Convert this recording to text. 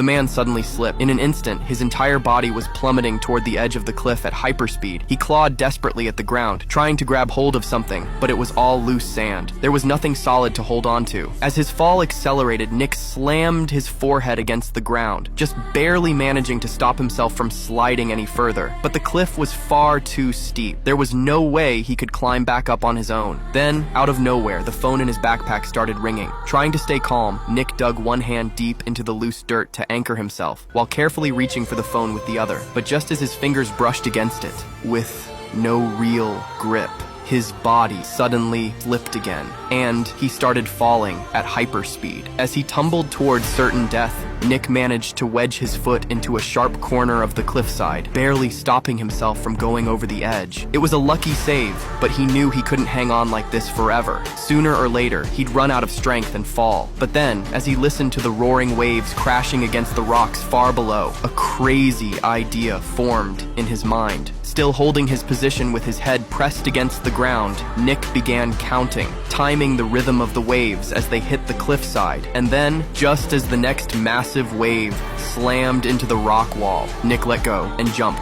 The man suddenly slipped. In an instant, his entire body was plummeting toward the edge of the cliff at hyperspeed. He clawed desperately at the ground, trying to grab hold of something, but it was all loose sand. There was nothing solid to hold on to. As his fall accelerated, Nick slammed his forehead against the ground, just barely managing to stop himself from sliding any further. But the cliff was far too steep. There was no way he could climb back up on his own. Then, out of nowhere, the phone in his backpack started ringing. Trying to stay calm, Nick dug one hand deep into the loose dirt to anchor himself, while carefully reaching for the phone with the other. But just as his fingers brushed against it, with no real grip, his body suddenly flipped again, and he started falling at hyperspeed. As he tumbled towards certain death, Nick managed to wedge his foot into a sharp corner of the cliffside, barely stopping himself from going over the edge. It was a lucky save, but he knew he couldn't hang on like this forever. Sooner or later, he'd run out of strength and fall. But then, as he listened to the roaring waves crashing against the rocks far below, a crazy idea formed in his mind. Still holding his position with his head pressed against the ground, Nick began counting, timing the rhythm of the waves as they hit the cliffside. And then, just as the next massive wave slammed into the rock wall, Nick let go and jumped